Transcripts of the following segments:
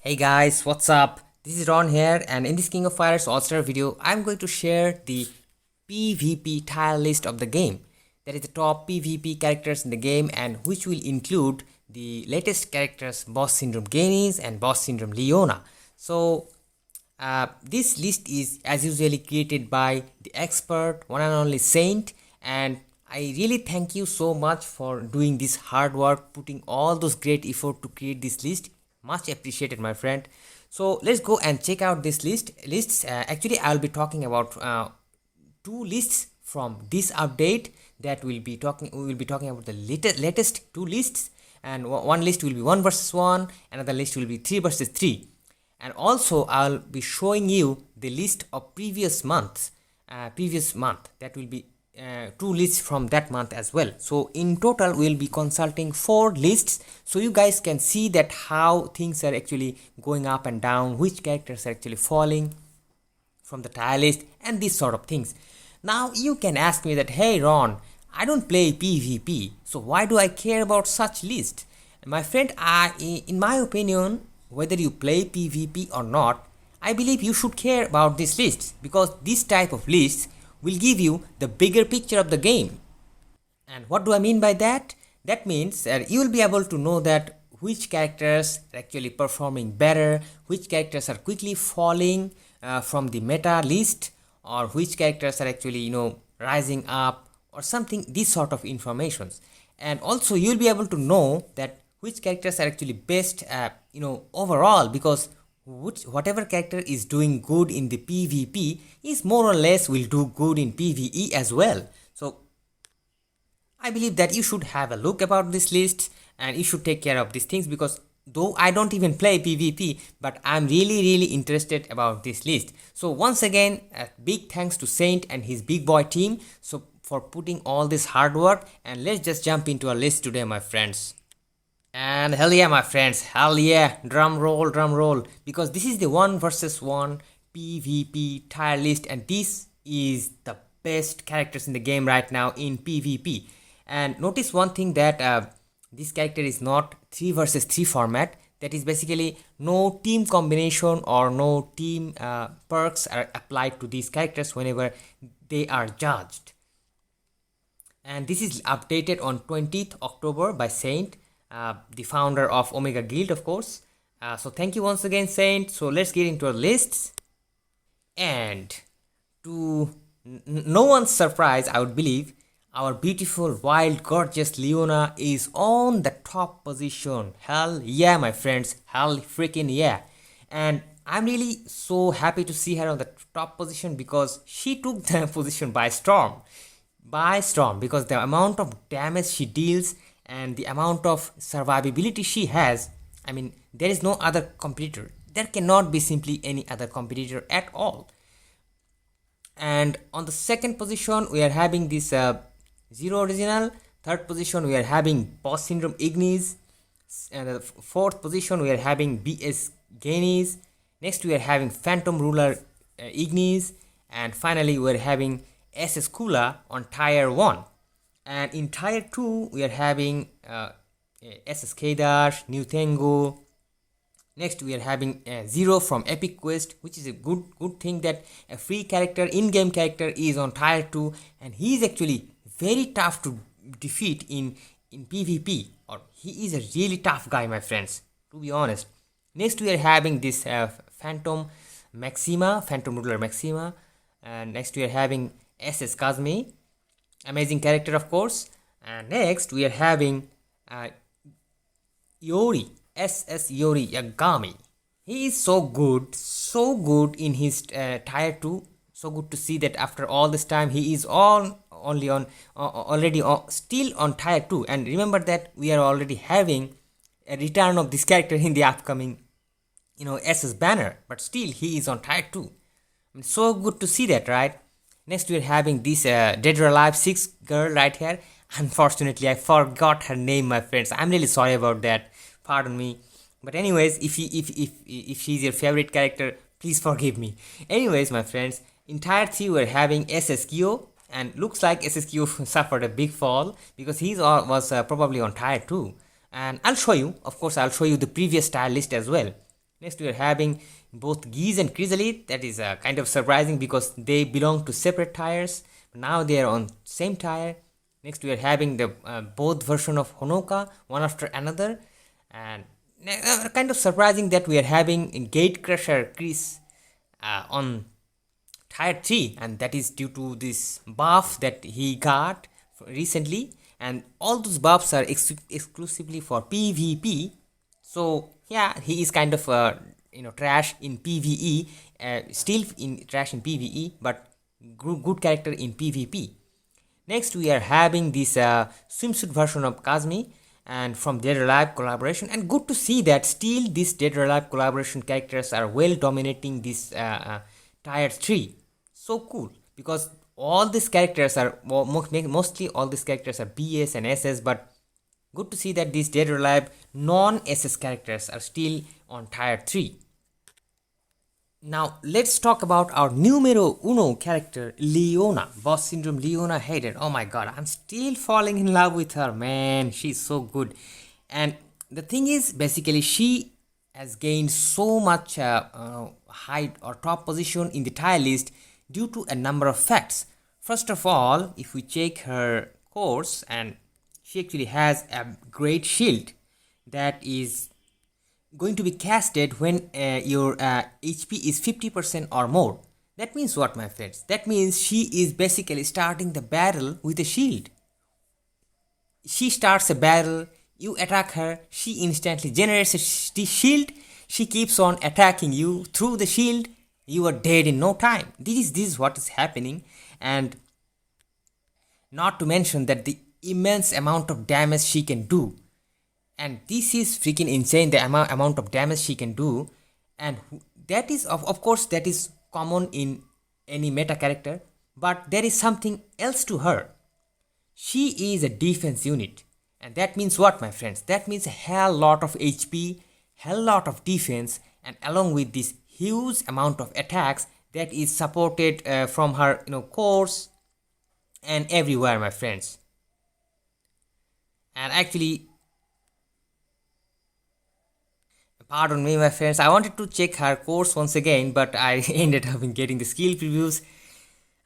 Hey guys, what's up? This is Ron here, and in this King of Fighters All-Star video, I'm going to share the PvP tier list of the game. That is the top PvP characters in the game, and which will include the latest characters Boss Syndrome Goenitz and Boss Syndrome Leona. So this list is as usually created by the expert, one and only S4iNt, and I really thank you so much for doing this hard work, putting all those great effort to create this list. Much appreciated, my friend. So let's go and check out this lists. Actually, I'll be talking about two lists from this update that we will be talking about the latest two lists, and one list will be 1 versus 1, another list will be 3 versus 3, and also I'll be showing you the list of previous month that will be two lists from that month as well. So in total we'll be consulting 4 lists, so you guys can see that how things are actually going up and down, which characters are actually falling from the tier list, and these sort of things. Now you can ask me that, hey Ron, I don't play PvP, so why do I care about such list? My friend, in my opinion, whether you play PvP or not, I believe you should care about this list, because this type of lists will give you the bigger picture of the game. And what do I mean by that? That means that you will be able to know that which characters are actually performing better, which characters are quickly falling from the meta list, or which characters are actually rising up or something, these sort of informations. And also you'll be able to know that which characters are actually best overall, because whatever character is doing good in the PvP is more or less will do good in PvE as well. So I believe that you should have a look about this list and you should take care of these things, because though I don't even play PvP, but I'm really interested about this list. So once again, a big thanks to S4iNt and his big boy team for putting all this hard work, and let's just jump into our list today, my friends. And hell yeah, my friends, hell yeah, drum roll, because this is the 1 versus 1 PvP tier list, and this is the best characters in the game right now in PvP. And notice one thing, that this character is not 3 versus 3 format. That is basically no team combination or no team perks are applied to these characters whenever they are judged. And this is updated on 20th October by S4iNt, the founder of Omega Guild, of course. So thank you once again, S4iNt. So let's get into our lists. And to no one's surprise, I would believe, our beautiful, wild, gorgeous Leona is on the top position. Hell yeah, my friends, hell freaking yeah. And I'm really so happy to see her on the top position, because she took the position by storm, because the amount of damage she deals and the amount of survivability she has, I mean, there is no other competitor. There cannot be simply any other competitor at all. And on the second position we are having this Zero Original. Third position we are having Boss Syndrome Igniz. And the fourth position we are having BS Goenitz. Next we are having Phantom Ruler Igniz. And finally we are having SS Kula on tier 1. And in tier 2 we are having SS Kedash, New Tengu. Next we are having Zero from Epic Quest, which is a good thing that a free character, in-game character is on tier 2, and he is actually very tough to defeat in PvP, or he is a really tough guy, my friends, to be honest. Next we are having this Phantom Ruler Maxima, and next we are having SS Kazmi, amazing character, of course. And next we are having Iori, SS Iori Yagami. He is so good in his tier 2. So good to see that after all this time he is still on tier 2. And remember that we are already having a return of this character in the upcoming SS banner, but still he is on tier 2. I mean, so good to see that, right? Next we are having this Dead or Alive 6 girl right here. Unfortunately I forgot her name, my friends. I'm really sorry about that, pardon me. But anyways, if she's your favorite character, please forgive me. Anyways, my friends, in tier 3 we're having SS Kyo, and looks like SS Kyo suffered a big fall, because he was probably on tier 2. And I'll show you, of course, I'll show you the previous tier list as well. Next we are having both Giz and Chrysalid. That is kind of surprising because they belong to separate tires. Now they are on same tire. Next we are having the both version of Honoka, one after another. And kind of surprising that we are having Gate Crusher Chris on tire 3, and that is due to this buff that he got recently, and all those buffs are exclusively for PvP. So yeah, he is kind of trash in PvE, still in trash in PvE, but good character in PvP. Next we are having this swimsuit version of Kazmi, and from Dead or Alive collaboration, and good to see that still these Dead or Alive collaboration characters are well dominating this tier 3. So cool, because all these characters are mostly all these characters are BS and SS, but good to see that these Dead or Alive non-SS characters are still on tier 3. Now let's talk about our numero uno character, Leona, Boss Syndrome Leona Hayden. Oh my god, I'm still falling in love with her, man. She's so good. And the thing is, basically she has gained so much height or top position in the tier list due to a number of facts. First of all, if we check her course, and she actually has a great shield that is going to be casted when your HP is 50% or more. That means what, my friends? That means she is basically starting the battle with a shield. She starts a battle, you attack her, she instantly generates a shield, she keeps on attacking you through the shield, you are dead in no time. This is what is happening, and not to mention that the immense amount of damage she can do. And this is freaking insane, the amount of damage she can do. And that is, of course, that is common in any meta character. But there is something else to her. She is a defense unit. And that means what, my friends? That means a hell lot of HP, hell lot of defense, and along with this huge amount of attacks that is supported from her course and everywhere, my friends. And actually, pardon me, my friends, I wanted to check her course once again, but I ended up getting the skill previews.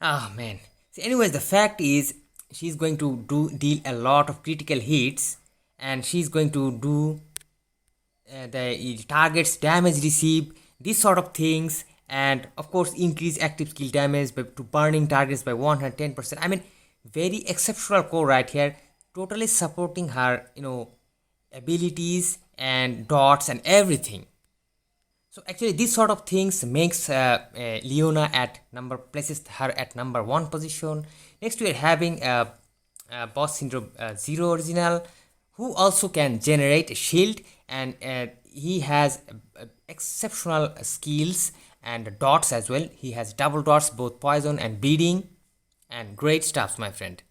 Oh man. So anyways, the fact is, she's going to deal a lot of critical hits, and she's going to do the target's damage received, these sort of things, and of course increase active skill damage to burning targets by 110%. I mean, very exceptional core right here, totally supporting her abilities and dots and everything. So actually these sort of things makes Leona places her at number 1 position. Next we are having Boss Syndrome Zero Original, who also can generate a shield, and he has exceptional skills and dots as well. He has double dots, both poison and bleeding, and great stuff, my friend.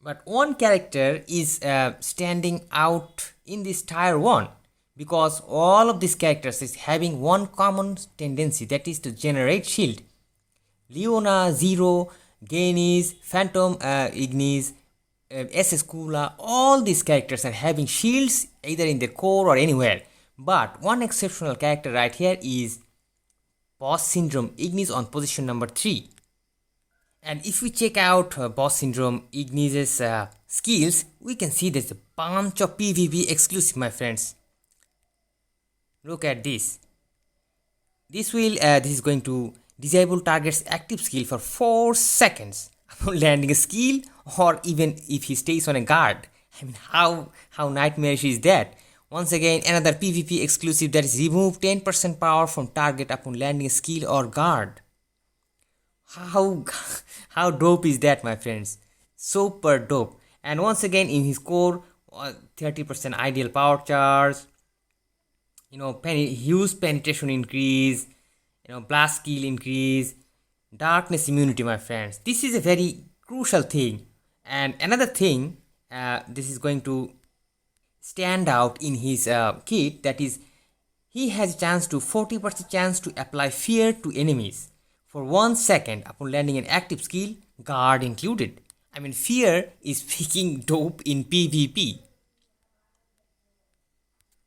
But one character is standing out in this tier 1, because all of these characters is having one common tendency, that is to generate shield. Leona, Zero, Goenitz, Phantom, Igniz, SS Kula, all these characters are having shields either in their core or anywhere. But one exceptional character right here is Boss Syndrome Igniz on position number 3. And if we check out Boss Syndrome Igniz's skills, we can see there's a bunch of PvP exclusive, my friends. Look at this. This is going to disable target's active skill for 4 seconds upon landing a skill, or even if he stays on a guard. I mean, how nightmarish is that? Once again, another PvP exclusive, that is remove 10% power from target upon landing a skill or guard. How dope is that, my friends? Super dope. And once again, in his core, 30% ideal power charge, huge penetration increase, blast skill increase, darkness immunity, my friends. This is a very crucial thing. And another thing, this is going to stand out in his kit, that is, he has a chance to 40% chance to apply fear to enemies for 1 second upon landing an active skill, guard included. I mean, fear is freaking dope in PvP.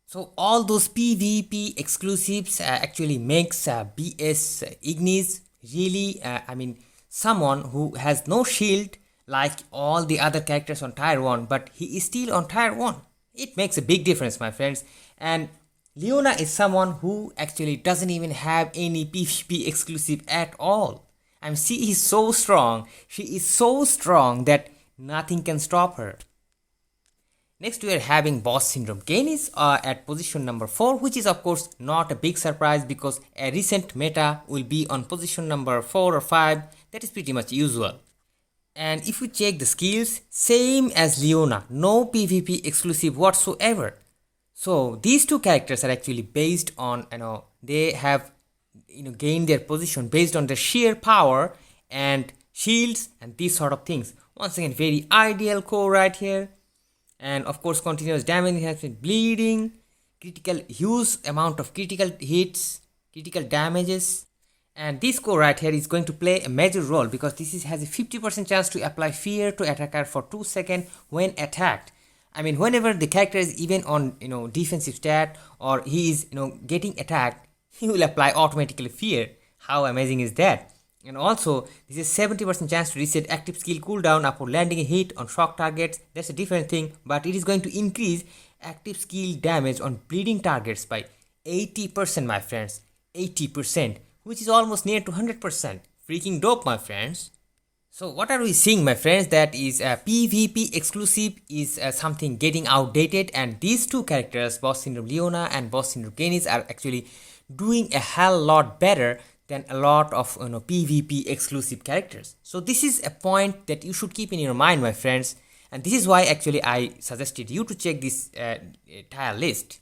So all those PvP exclusives actually makes BS Igniz really, someone who has no shield like all the other characters on tier 1, but he is still on tier 1. It makes a big difference, my friends. And Leona is someone who actually doesn't even have any PvP exclusive at all. I mean, she is so strong. She is so strong that nothing can stop her. Next, we are having Boss Syndrome. Goenitz at position number 4, which is of course not a big surprise because a recent meta will be on position number 4 or 5. That is pretty much usual. And if we check the skills, same as Leona, no PvP exclusive whatsoever. So these two characters are actually based on, they have gained their position based on their sheer power and shields and these sort of things. Once again, very ideal core right here. And of course, continuous damage has been bleeding, critical, huge amount of critical hits, critical damages. And this core right here is going to play a major role because this has a 50% chance to apply fear to attacker for 2 seconds when attacked. I mean, whenever the character is even on defensive stat or he is getting attacked, he will apply automatically fear. How amazing is that? And also, this is 70% chance to reset active skill cooldown upon landing a hit on shock targets. That's a different thing, but it is going to increase active skill damage on bleeding targets by 80%, my friends. 80%, which is almost near to 100%. Freaking dope, my friends. So what are we seeing, my friends? That is PvP exclusive is something getting outdated, and these two characters, Boss Syndrome Leona and Boss Syndrome Goenitz, are actually doing a hell lot better than a lot of PvP exclusive characters. So this is a point that you should keep in your mind, my friends, and this is why actually I suggested you to check this tier list.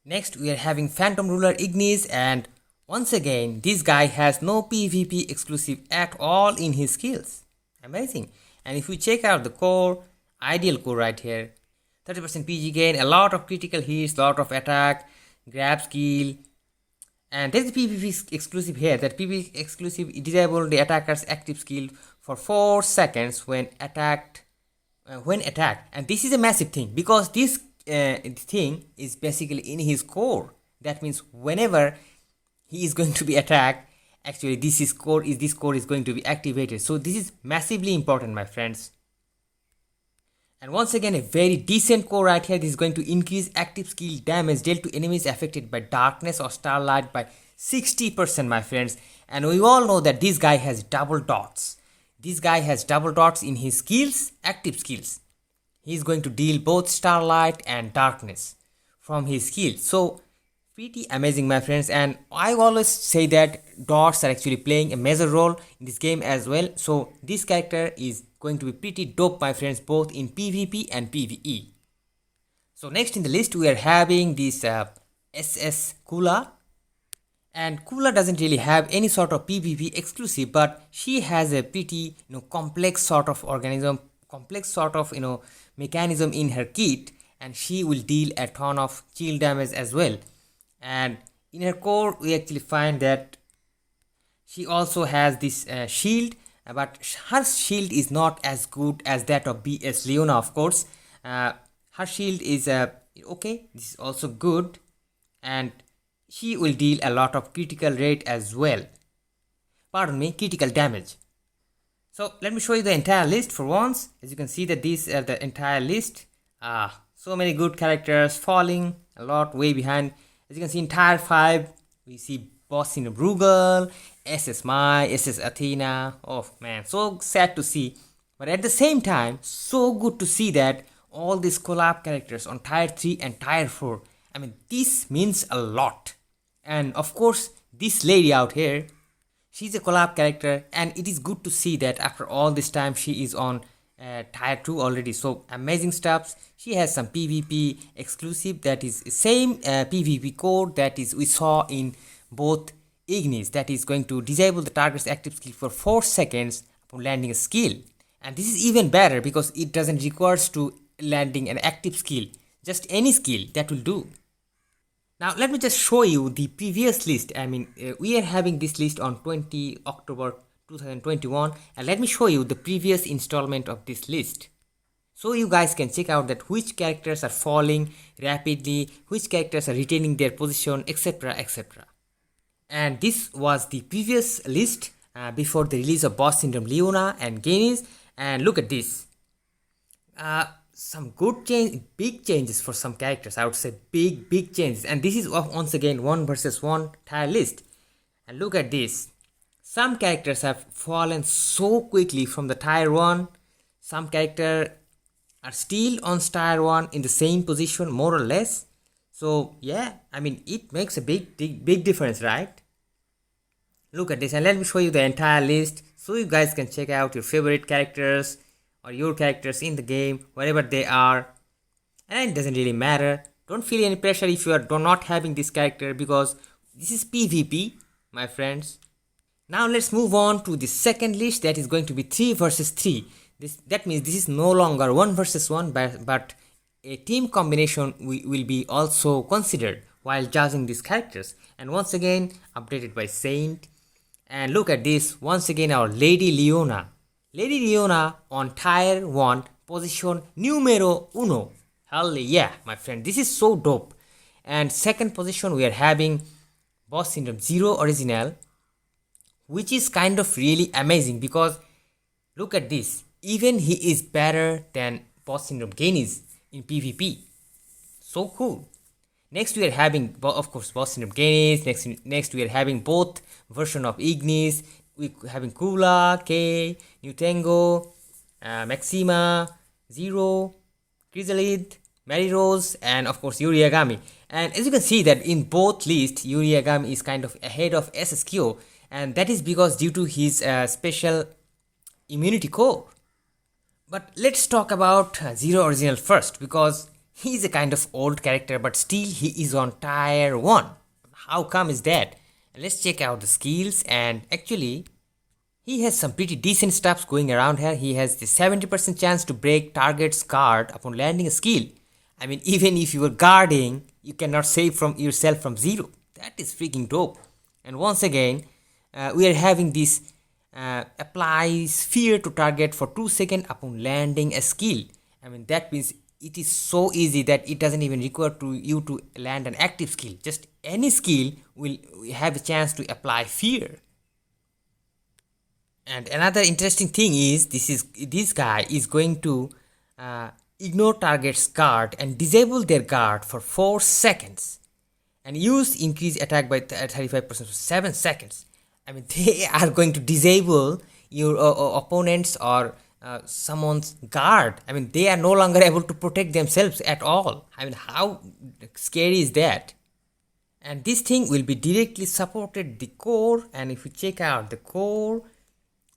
Next, we are having Phantom Ruler Igniz, and once again, this guy has no PvP exclusive at all in his skills. Amazing. And if we check out the core, ideal core right here, 30% PG gain, a lot of critical hits, lot of attack, grab skill, and there's the PvP exclusive here. That PvP exclusive disable the attacker's active skill for 4 seconds when attacked. And this is a massive thing because this thing is basically in his core. That means whenever he is going to be attacked, actually this core is going to be activated. So this is massively important, my friends. And once again, a very decent core right here. This is going to increase active skill damage dealt to enemies affected by darkness or starlight by 60%, my friends. And we all know that this guy has double dots. This guy has double dots in his skills, active skills. He is going to deal both starlight and darkness from his skills. So pretty amazing, my friends. And I always say that dots are actually playing a major role in this game as well. So this character is going to be pretty dope, my friends, both in PvP and PvE. So next in the list we are having this SS Kula. And Kula doesn't really have any sort of PvP exclusive, but she has a pretty complex sort of mechanism in her kit, and she will deal a ton of chill damage as well. And in her core we actually find that she also has this shield, but her shield is not as good as that of BS Leona, of course. Her shield is okay, this is also good, and she will deal a lot of critical rate as well. Critical damage. So let me show you the entire list for once. As you can see that these are the entire list. So many good characters falling a lot way behind. As you can see in tier 5, we see Boss Syndrome Rugal, SS Mai, SS Athena. Oh man, so sad to see. But at the same time, so good to see that all these collab characters on tier 3 and tier 4. I mean, this means a lot. And of course, this lady out here, she's a collab character, and it is good to see that after all this time she is on tier 2 already. So amazing stuff. She has some PvP exclusive, that is same PvP code that is we saw in both Igniz, that is going to disable the target's active skill for 4 seconds upon landing a skill. And this is even better because it doesn't require to landing an active skill, just any skill that will do. Now let me just show you the previous list. I mean, we are having this list on 20 October 2021, and let me show you the previous installment of this list. So you guys can check out that which characters are falling rapidly, which characters are retaining their position, etc, etc. And this was the previous list before the release of Boss Syndrome Leona and Goenitz. And look at this. Some good change, big changes for some characters. I would say big changes. And this is once again 1 versus 1 tier list. And look at this. Some characters have fallen so quickly from the tier 1. Some characters are still on tier 1 in the same position, more or less. So yeah, I mean, it makes a big difference, right? Look at this, and let me show you the entire list so you guys can check out your favorite characters or your characters in the game, wherever they are. And it doesn't really matter. Don't feel any pressure if you are not having this character, because this is PvP, my friends. Now let's move on to the second list, that is going to be 3 versus 3. That means this is no longer 1 versus 1, but a team combination will be also considered while judging these characters. And once again, updated by S4iNt. And look at this, once again our Lady Leona. Lady Leona on tier 1, position numero uno. Hell yeah, my friend, this is so dope. And second position we are having Boss Syndrome 0 Original, which is kind of really amazing, because look at this, even he is better than Boss Syndrome Goenitz in PvP. So cool. Next we are having, of course, Boss Syndrome Goenitz. Next we are having both version of Igniz. We having Kula, K, New Tango, Maxima, Zero, Chrysalid, Mary Rose, and of course Iori. And as you can see that in both lists, Iori is kind of ahead of SSQ, and that is because due to his special immunity core. But let's talk about Zero Original first, because he is a kind of old character, but still he is on tier 1. How come is that? Let's check out the skills, and actually he has some pretty decent stuff going around here. He has the 70% chance to break target's guard upon landing a skill. I mean, even if you are guarding, you cannot save from yourself from 0. That is freaking dope. And once again, we are having this applies fear to target for 2 seconds upon landing a skill. I mean, that means it is so easy that it doesn't even require you to land an active skill. Just any skill will have a chance to apply fear. And another interesting thing is this guy is going to ignore target's guard and disable their guard for 4 seconds, and use increase attack by 35% for 7 seconds. I mean, they are going to disable your opponents or someone's guard. I mean, they are no longer able to protect themselves at all. I mean, how scary is that? And this thing will be directly supported the core. And if you check out the core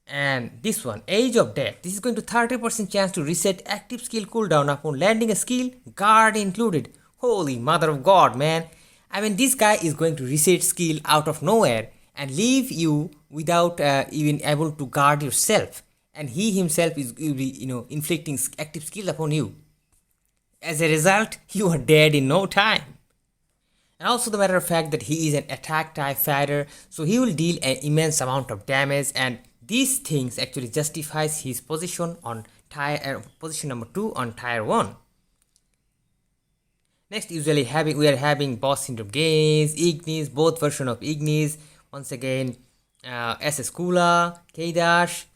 and this one, Age of Death, this is going to 30% chance to reset active skill cooldown upon landing a skill, guard included. Holy mother of God, man. I mean, this guy is going to reset skill out of nowhere and leave you without even able to guard yourself. And he himself will be, inflicting active skill upon you. As a result, you are dead in no time. And also the matter of fact that he is an attack type fighter, so he will deal an immense amount of damage, and these things actually justifies his position on position number 2 on tier 1. Next, we are having Boss Syndrome Goenitz, Igniz, both version of Igniz. Once again, SS Kula, K-Dash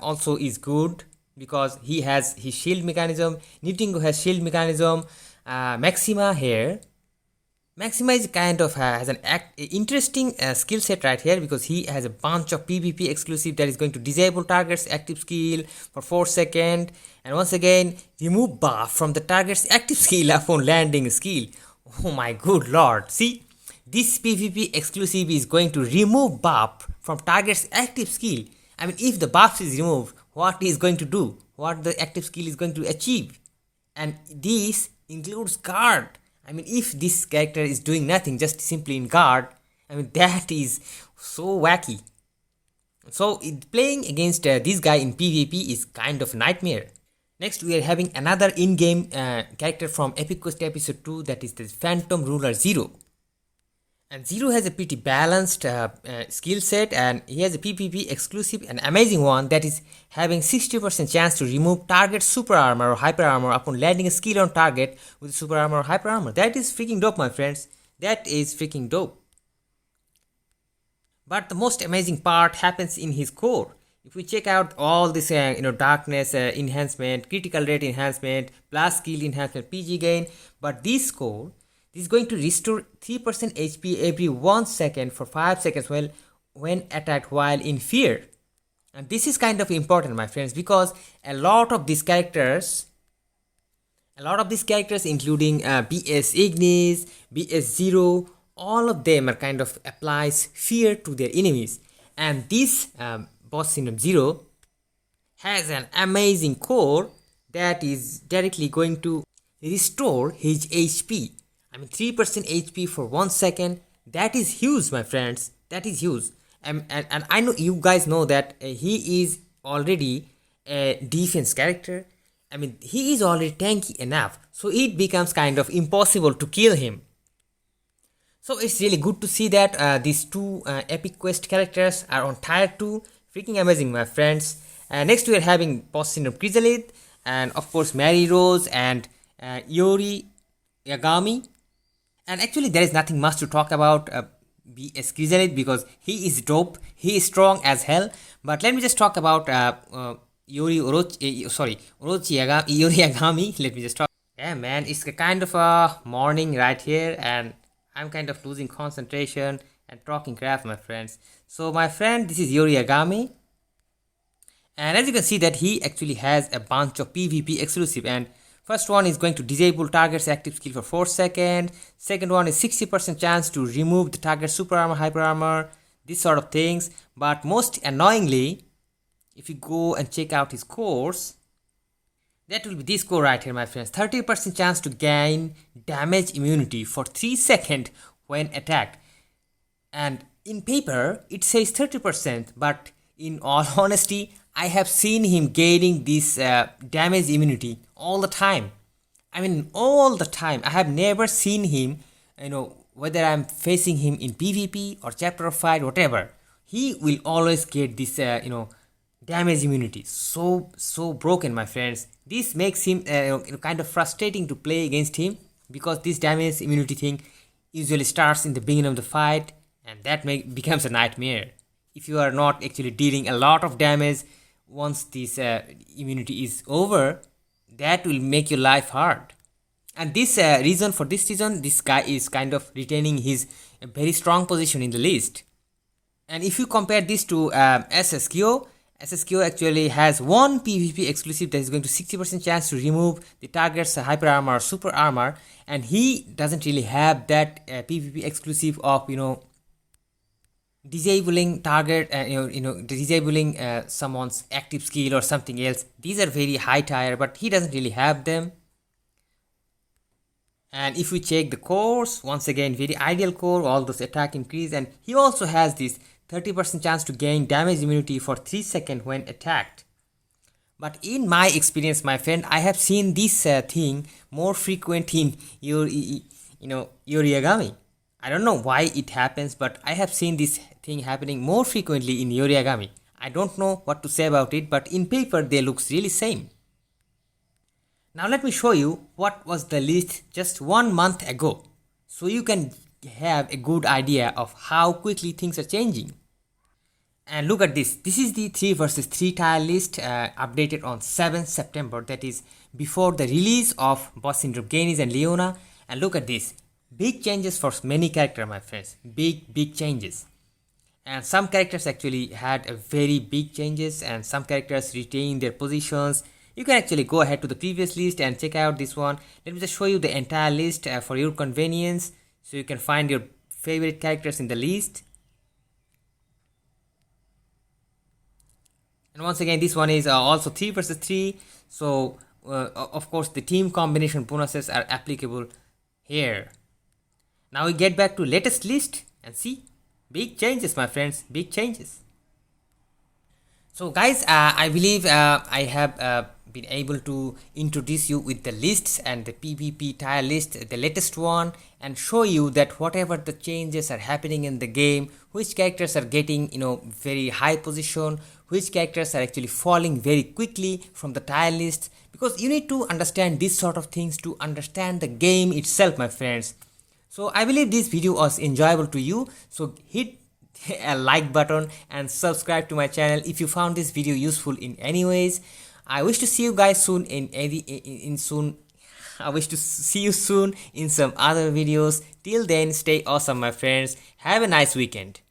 also is good because he has his shield mechanism. New Tango has shield mechanism. Maxima here. Maxima is kind of has an interesting skill set right here, because he has a bunch of PvP exclusive that is going to disable target's active skill for 4 seconds, and once again remove buff from the target's active skill upon landing a skill. Oh my good lord, see, this PvP exclusive is going to remove buff from target's active skill. I mean, if the buff is removed, what is going to do, what the active skill is going to achieve? And this includes guard. I mean, if this character is doing nothing, just simply in guard, I mean, that is so wacky. So playing against this guy in PvP is kind of a nightmare. Next, we are having another in-game character from Epic Quest Episode 2, that is the Phantom Ruler 0. And Zero has a pretty balanced skill set, and he has a PvP exclusive and amazing one, that is having 60% chance to remove target super armor or hyper armor upon landing a skill on target with super armor or hyper armor. That is freaking dope, my friends. That is freaking dope. But the most amazing part happens in his core. If we check out all this, darkness enhancement, critical rate enhancement, plus skill enhancement, PG gain, but this core, this is going to restore 3% HP every 1 second for 5 seconds when attacked while in fear. And this is kind of important, my friends, because a lot of these characters, including BS Igniz, BS Zero, all of them are kind of applies fear to their enemies. And this boss syndrome Zero has an amazing core that is directly going to restore his HP. I mean, 3% HP for 1 second. That is huge, my friends. That is huge. And I know you guys know that he is already a defense character. I mean, he is already tanky enough, so it becomes kind of impossible to kill him. So it's really good to see that these two epic quest characters are on tier 2. Freaking amazing, my friends. Next we are having boss syndrome Chrysalid, and of course Mary Rose and Iori Yagami. And actually there is nothing much to talk about BS Chrysalid because he is dope, he is strong as hell. But let me just talk about Iori Yagami. Let me just talk. Yeah, man, it's a kind of a morning right here, and I'm kind of losing concentration and talking crap, my friends. So my friend, this is Iori Yagami, and as you can see that he actually has a bunch of PvP exclusive. And first one is going to disable target's active skill for 4 seconds. Second one is 60% chance to remove the target's super armor, hyper armor, this sort of things. But most annoyingly, if you go and check out his cores, that will be this core right here, my friends. 30% chance to gain damage immunity for 3 seconds when attacked. And in paper, it says 30%, but in all honesty, I have seen him gaining this damage immunity all the time. I mean, all the time. I have never seen him, whether I'm facing him in PvP or chapter of fight, whatever. He will always get this, damage immunity. So broken, my friends. This makes him kind of frustrating to play against him, because this damage immunity thing usually starts in the beginning of the fight, and that becomes a nightmare if you are not actually dealing a lot of damage. Once this immunity is over, that will make your life hard. And this reason, this guy is kind of retaining his very strong position in the list. And if you compare this to SSKO actually has one PvP exclusive that is going to 60% chance to remove the target's hyper armor or super armor, and he doesn't really have that PvP exclusive of disabling target, disabling someone's active skill or something else. These are very high tier, but he doesn't really have them. And if we check the cores, once again, very ideal core, all those attack increase, and he also has this 30% chance to gain damage immunity for 3 seconds when attacked. But in my experience, my friend, I have seen this thing more frequent in Iori Yagami. I don't know why it happens, but I have seen this thing happening more frequently in Iori Yagami. I don't know what to say about it, but in paper they looks really same. Now let me show you what was the list just 1 month ago, so you can have a good idea of how quickly things are changing. And look at this. This is the 3 versus 3 tier list updated on 7th September. That is before the release of boss syndrome Goenitz and Leona. And look at this. Big changes for many characters, my friends. Big changes. And some characters actually had a very big changes, and some characters retain their positions. You can actually go ahead to the previous list and check out this one. Let me just show you the entire list for your convenience, so you can find your favorite characters in the list. And once again, this one is also 3 versus 3. So of course the team combination bonuses are applicable here. Now we get back to latest list and see big changes, my friends, big changes. So guys, I believe I have been able to introduce you with the lists and the PvP tier list, the latest one, and show you that whatever the changes are happening in the game, which characters are getting very high position, which characters are actually falling very quickly from the tier list, because you need to understand these sort of things to understand the game itself, my friends. So I believe this video was enjoyable to you, so hit a like button and subscribe to my channel if you found this video useful in any ways. I wish to see you guys soon I wish to see you soon in some other videos. Till then, stay awesome, my friends. Have a nice weekend.